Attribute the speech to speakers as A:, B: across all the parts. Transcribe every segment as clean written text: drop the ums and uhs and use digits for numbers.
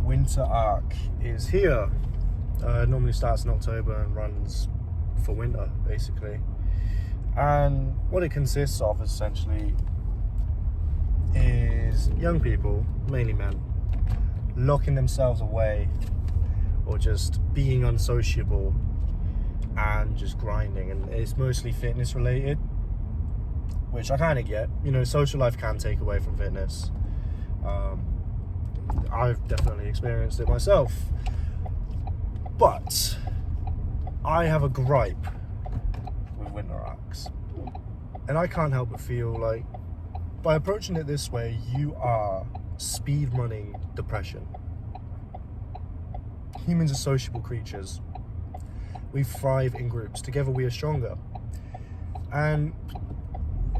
A: winter arc is here. It normally starts in October and runs for winter, basically. And what it consists of essentially is young people, mainly men, locking themselves away or just being unsociable and just grinding. And it's mostly fitness related, which I kind of get. You know, social life can take away from fitness. I've definitely experienced it myself. But I have a gripe with winter arcs. And I can't help but feel like by approaching it this way, you are speed running depression. Humans are sociable creatures. We thrive in groups. Together we are stronger. And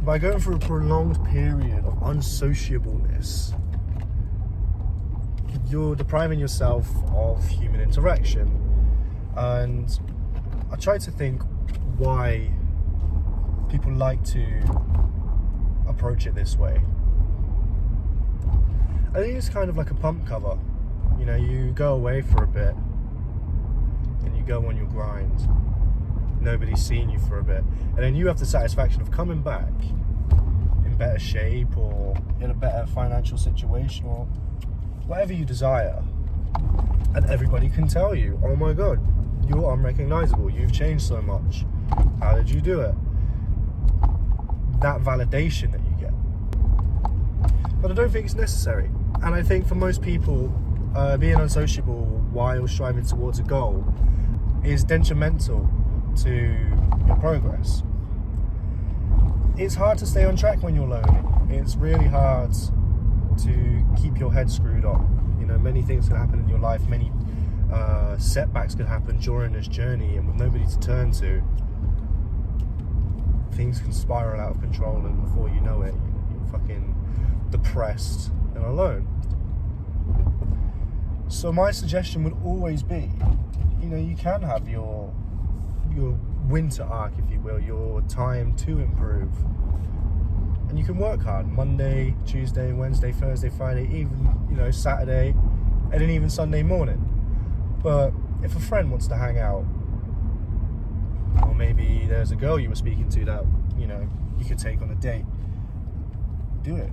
A: by going through a prolonged period of unsociableness, you're depriving yourself of human interaction. And I try to think why people like to approach it this way. I think it's kind of like a pump cover. You know, you go away for a bit and you go on your grind. Nobody's seen you for a bit. And then you have the satisfaction of coming back in better shape or in a better financial situation or whatever you desire. And everybody can tell you, oh my God, you're unrecognizable. You've changed so much. How did you do it? That validation that you get. But I don't think it's necessary. And I think for most people, being unsociable while striving towards a goal is detrimental to your progress. It's hard to stay on track when you're lonely. It's really hard to keep your head screwed on. You know, many things can happen in your life, many setbacks can happen during this journey, and with nobody to turn to, things can spiral out of control, and before you know it, you're fucking depressed and alone. So my suggestion would always be, you know, you can have your winter arc, if you will, your time to improve. And you can work hard Monday, Tuesday, Wednesday, Thursday, Friday, even, you know, Saturday, and then even Sunday morning. But if a friend wants to hang out, or maybe there's a girl you were speaking to that, you know, you could take on a date, do it.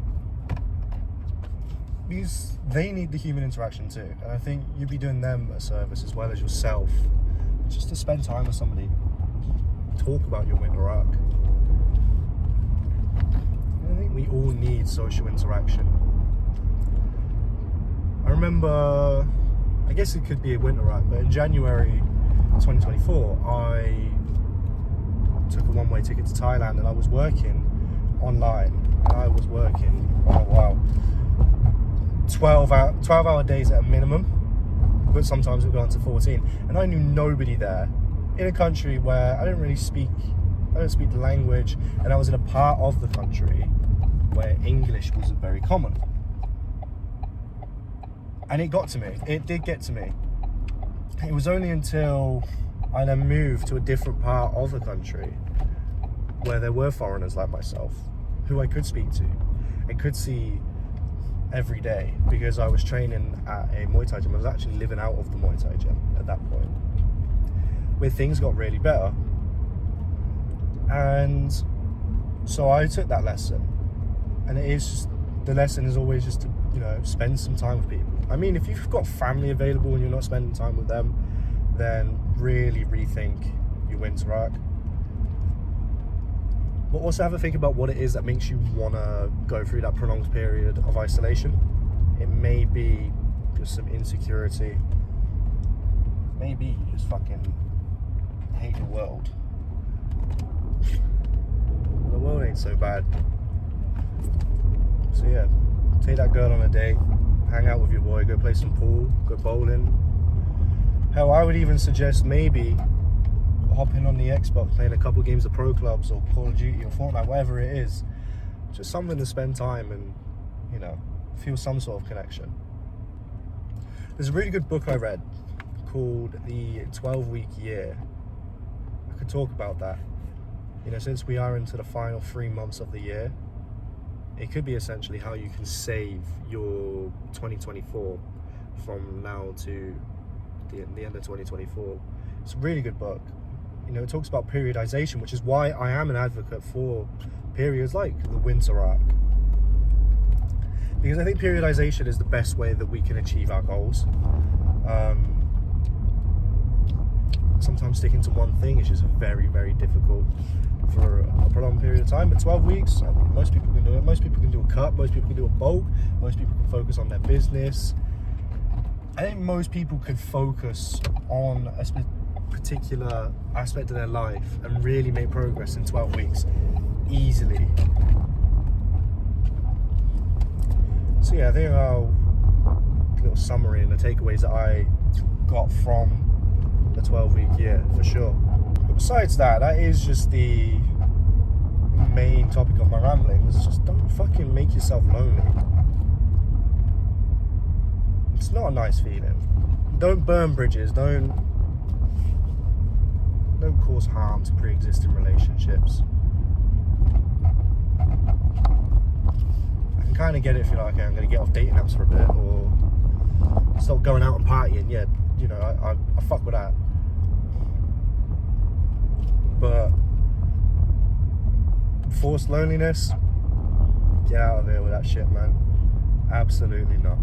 A: Because they need the human interaction too. And I think you'd be doing them a service as well as yourself, just to spend time with somebody, talk about your winter arc. I think we all need social interaction. I remember, I guess it could be a winter arc, but in January 2024, I took a one-way ticket to Thailand, and I was working online. I was working, 12-hour days at a minimum, but sometimes it would go on to 14. And I knew nobody there in a country where I don't speak the language, and I was in a part of the country where English wasn't very common. And it got to me. It did get to me. It was only until I then moved to a different part of the country where there were foreigners like myself who I could speak to and could see every day, because I was training at a Muay Thai gym. I was actually living out of the Muay Thai gym at that point, where things got really better. And so I took that lesson, and it is just, the lesson is always just to, you know, spend some time with people. I mean, if you've got family available and you're not spending time with them, then really rethink your winter arc. But also have a think about what it is that makes you want to go through that prolonged period of isolation. It may be just some insecurity. Maybe you just fucking hate the world. The world ain't so bad. So yeah, take that girl on a date, hang out with your boy, go play some pool, go bowling. Hell, I would even suggest maybe hopping on the Xbox, playing a couple games of Pro Clubs or Call of Duty or Fortnite, whatever it is. Just something to spend time and, you know, feel some sort of connection. There's a really good book I read called The 12-Week Year. I could talk about that. You know, since we are into the final 3 months of the year, it could be essentially how you can save your 2024 from now to the end of 2024. It's a really good book. You know, it talks about periodization, which is why I am an advocate for periods like the winter arc. Because I think periodization is the best way that we can achieve our goals. Sometimes sticking to one thing is just very, very difficult for a prolonged period of time. But 12 weeks, I think most people can do it. Most people can do a cut, most people can do a bulk, most people can focus on their business. I think most people could focus on a particular aspect of their life and really make progress in 12 weeks easily. So yeah, I think a little summary and the takeaways that I got from the 12-week year for sure. But besides that, that is just the main topic of my ramblings. Just don't fucking make yourself lonely. It's not a nice feeling. Don't burn bridges. Don't cause harm to pre-existing relationships. I can kind of get it if you're like, okay, I'm going to get off dating apps for a bit or stop going out and partying. Yeah, you know, I fuck with that. But forced loneliness, get out of there with that shit, man. Absolutely not.